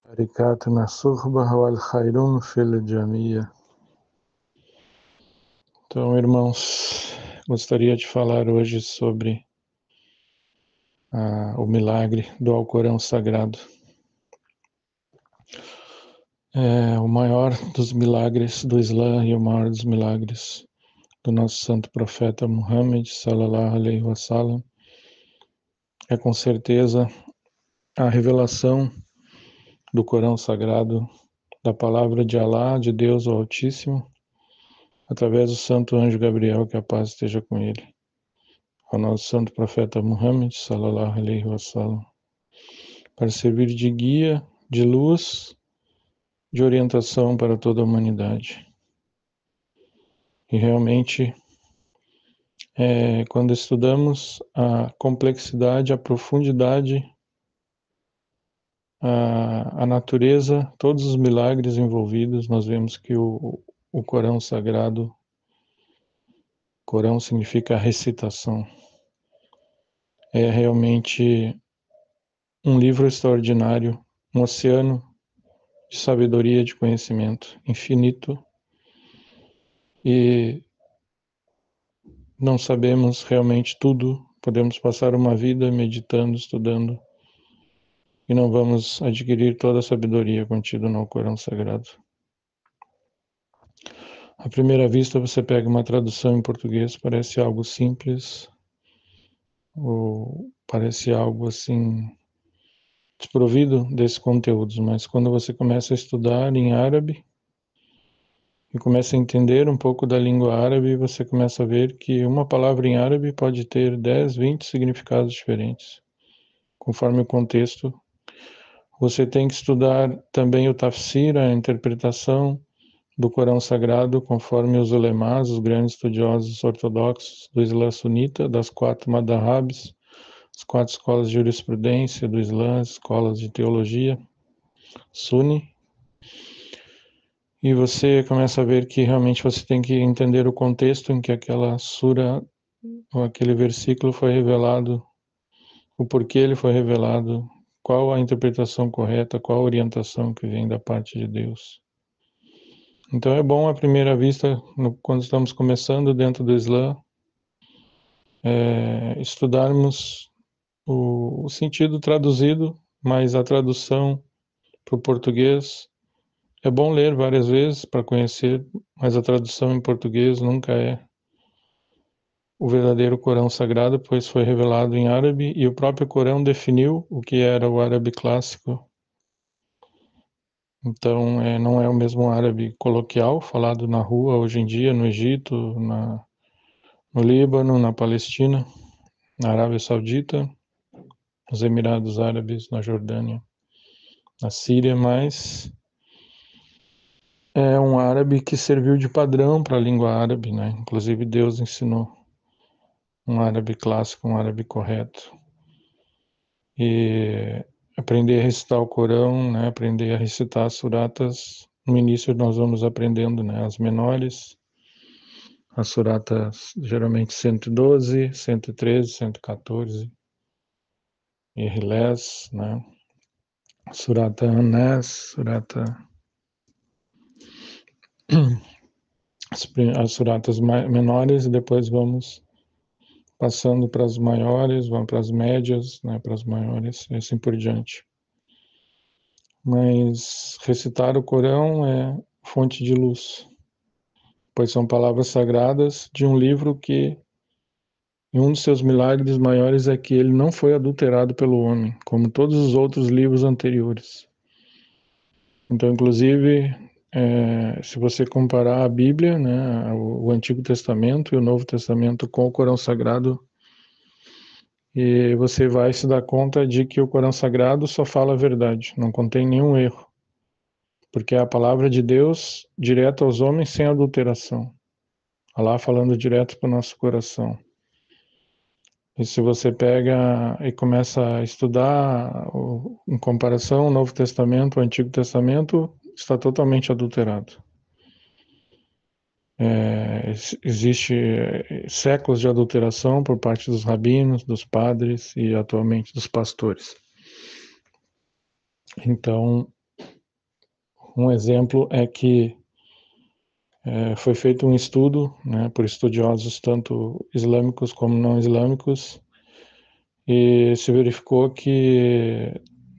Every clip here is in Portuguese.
Arikat Nasurba wal Khairun fil Jamia. Então, irmãos, gostaria de falar hoje sobre o milagre do Alcorão Sagrado. É o maior dos milagres do Islã e o maior dos milagres do nosso santo profeta Muhammad, sallallahu alaihi wasallam. É com certeza a revelação do Corão Sagrado, da palavra de Alá, de Deus o Altíssimo, através do santo anjo Gabriel, que a paz esteja com ele, ao nosso santo profeta Muhammad, sallallahu alaihi wasallam, para servir de guia, de luz, de orientação para toda a humanidade. E realmente, quando estudamos a complexidade, a profundidade, a natureza, todos os milagres envolvidos, nós vemos que o Corão Sagrado, Corão significa recitação, é realmente um livro extraordinário, um oceano de sabedoria, de conhecimento infinito, e não sabemos realmente tudo, podemos passar uma vida meditando, estudando, e não vamos adquirir toda a sabedoria contida no Corão Sagrado. À primeira vista, você pega uma tradução em português, parece algo simples, ou parece algo assim, desprovido desses conteúdos, mas quando você começa a estudar em árabe, e começa a entender um pouco da língua árabe, você começa a ver que uma palavra em árabe pode ter 10, 20 significados diferentes, conforme o contexto. Você tem que estudar também o tafsir, a interpretação do Corão Sagrado, conforme os ulemás, os grandes estudiosos ortodoxos do Islã sunita, das 4 madhabs, as 4 escolas de jurisprudência do Islã, escolas de teologia, Sunni. E você começa a ver que realmente você tem que entender o contexto em que aquela sura ou aquele versículo foi revelado, o porquê ele foi revelado, qual a interpretação correta, qual a orientação que vem da parte de Deus. Então é bom à primeira vista, quando estamos começando dentro do Islã, estudarmos o sentido traduzido, mas a tradução para o português, é bom ler várias vezes para conhecer, mas a tradução em português nunca é o verdadeiro Corão Sagrado, pois foi revelado em árabe, e o próprio Corão definiu o que era o árabe clássico. Então, não é o mesmo árabe coloquial, falado na rua hoje em dia, no Egito, no Líbano, na Palestina, na Arábia Saudita, nos Emirados Árabes, na Jordânia, na Síria, mas é um árabe que serviu de padrão para a língua árabe, né? Inclusive Deus ensinou um árabe clássico, um árabe correto. E aprender a recitar o Corão, né? Aprender a recitar as suratas. No início nós vamos aprendendo, né? As menores, as suratas geralmente 112, 113, 114, Irles, né? Surata An-Nas, surata... as suratas menores, e depois vamos passando para as maiores, vamos para as médias, né, para as maiores, e assim por diante. Mas recitar o Corão é fonte de luz, pois são palavras sagradas de um livro que, em um dos seus milagres maiores, é que ele não foi adulterado pelo homem, como todos os outros livros anteriores. Então, inclusive, se você comparar a Bíblia, né, o Antigo Testamento e o Novo Testamento com o Corão Sagrado, e você vai se dar conta de que o Corão Sagrado só fala a verdade, não contém nenhum erro, porque é a palavra de Deus direto aos homens sem adulteração. Alá falando direto para o nosso coração. E se você pega e começa a estudar em comparação o Novo Testamento, o Antigo Testamento, está totalmente adulterado. Existe séculos de adulteração por parte dos rabinos, dos padres e atualmente dos pastores. Então, Um exemplo é que foi feito um estudo, né, por estudiosos tanto islâmicos como não islâmicos, e se verificou que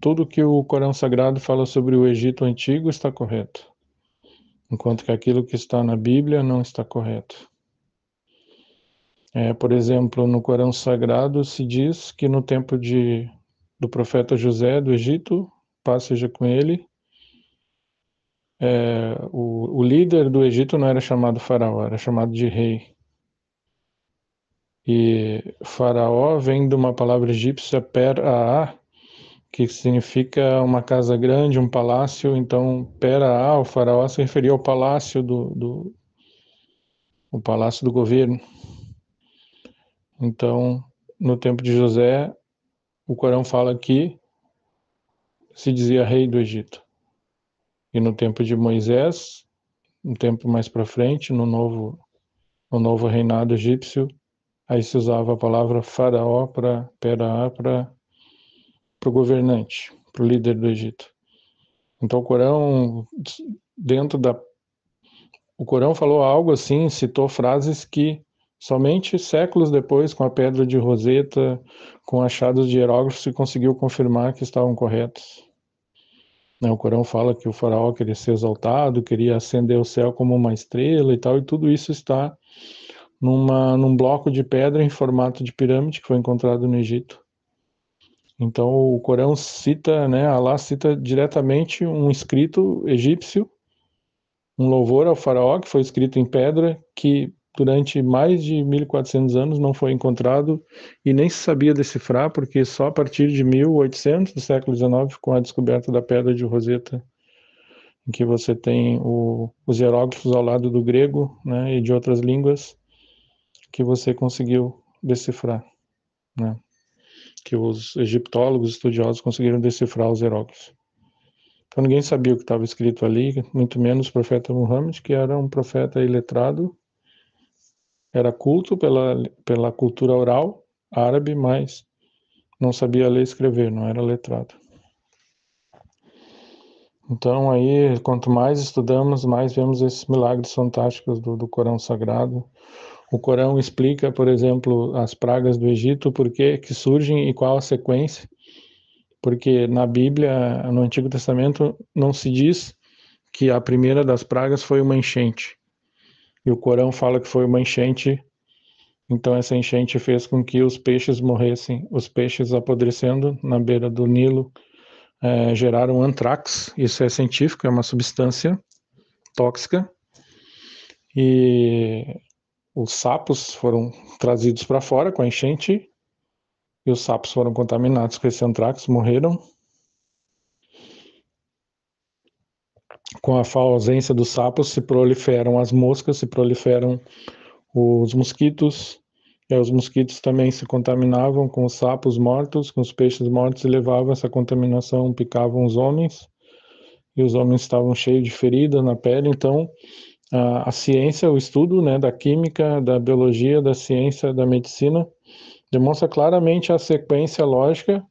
tudo que o Corão Sagrado fala sobre o Egito Antigo está correto, enquanto que aquilo que está na Bíblia não está correto. Por exemplo, no Corão Sagrado se diz que no tempo do profeta José do Egito, paz seja com ele, o líder do Egito não era chamado faraó, era chamado de rei. E faraó vem de uma palavra egípcia per-a, que significa uma casa grande, um palácio. Então, per-a, o faraó se referia ao palácio o palácio do governo. Então, no tempo de José, o Corão fala que se dizia rei do Egito. E no tempo de Moisés, um tempo mais para frente, no novo reinado egípcio, aí se usava a palavra faraó para o governante, para o líder do Egito. Então o Corão, o Corão falou algo assim, citou frases que somente séculos depois, com a pedra de Roseta, com achados de hieróglifos, se conseguiu confirmar que estavam corretos. O Corão fala que o faraó queria ser exaltado, queria acender o céu como uma estrela e tal, e tudo isso está num bloco de pedra em formato de pirâmide que foi encontrado no Egito. Então o Corão cita, Alá cita diretamente um escrito egípcio, um louvor ao faraó que foi escrito em pedra, que durante mais de 1400 anos não foi encontrado e nem se sabia decifrar, porque só a partir de 1800 do século XIX, com a descoberta da pedra de Roseta, em que você tem os hieróglifos ao lado do grego, e de outras línguas, que você conseguiu decifrar, que os egiptólogos estudiosos conseguiram decifrar os hieróglifos. Então ninguém sabia o que estava escrito ali, muito menos o profeta Muhammad, que era um profeta iletrado, era culto pela cultura oral árabe, mas não sabia ler e escrever, não era letrado. Então aí, quanto mais estudamos, mais vemos esses milagres fantásticos do Corão Sagrado. O Corão explica, por exemplo, as pragas do Egito, por que surgem e qual a sequência. Porque na Bíblia, no Antigo Testamento, não se diz que a primeira das pragas foi uma enchente. E o Corão fala que foi uma enchente, então essa enchente fez com que os peixes morressem. Os peixes apodrecendo na beira do Nilo geraram antrax, isso é científico, é uma substância tóxica. E os sapos foram trazidos para fora com a enchente, e os sapos foram contaminados com esse antrax, morreram. Com a ausência dos sapos, se proliferam as moscas, se proliferam os mosquitos, e os mosquitos também se contaminavam com os sapos mortos, com os peixes mortos, e levavam essa contaminação, picavam os homens, e os homens estavam cheios de feridas na pele. Então, a ciência, o estudo da química, da biologia, da ciência, da medicina, demonstra claramente a sequência lógica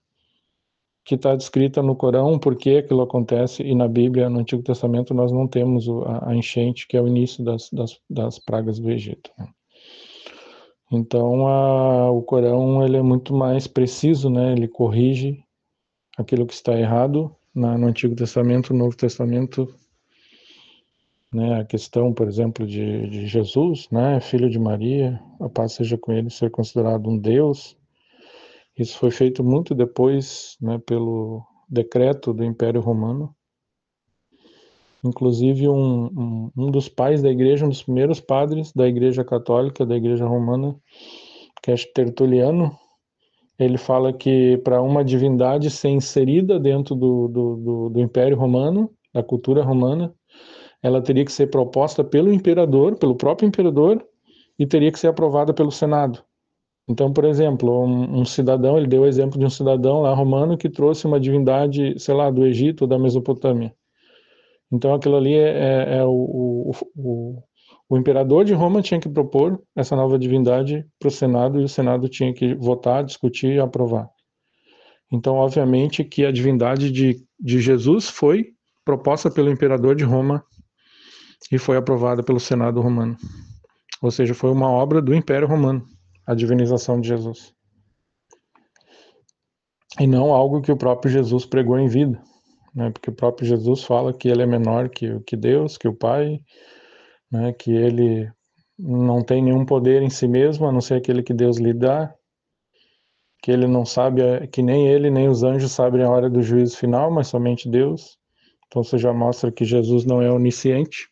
que está descrita no Corão, por que aquilo acontece, e na Bíblia, no Antigo Testamento, nós não temos a enchente, que é o início das pragas do Egito. Então, o Corão ele é muito mais preciso, ele corrige aquilo que está errado no Antigo Testamento, no Novo Testamento, a questão, por exemplo, de Jesus, filho de Maria, a paz seja com ele, ser considerado um Deus. Isso foi feito muito depois, pelo decreto do Império Romano. Inclusive, um dos pais da igreja, um dos primeiros padres da Igreja Católica, da Igreja Romana, que é Tertuliano, ele fala que para uma divindade ser inserida dentro do Império Romano, da cultura romana, ela teria que ser proposta pelo imperador, pelo próprio imperador, e teria que ser aprovada pelo Senado. Então, por exemplo, um cidadão, ele deu o exemplo de um cidadão lá romano que trouxe uma divindade, sei lá, do Egito ou da Mesopotâmia. Então, aquilo ali o imperador de Roma tinha que propor essa nova divindade para o Senado, e o Senado tinha que votar, discutir e aprovar. Então, obviamente que a divindade de Jesus foi proposta pelo imperador de Roma e foi aprovada pelo Senado romano. Ou seja, foi uma obra do Império Romano, a divinização de Jesus. E não algo que o próprio Jesus pregou em vida, né? Porque o próprio Jesus fala que ele é menor que Deus, que o Pai, né? Que ele não tem nenhum poder em si mesmo, a não ser aquele que Deus lhe dá, que ele não sabe, que nem ele nem os anjos sabem a hora do juízo final, mas somente Deus. Então você já mostra que Jesus não é onisciente,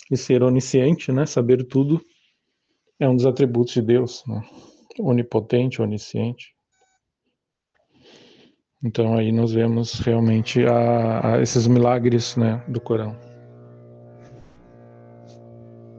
e ser onisciente, né? Saber tudo, é um dos atributos de Deus, né? Onipotente, onisciente. Então aí nós vemos realmente esses milagres, né, do Corão.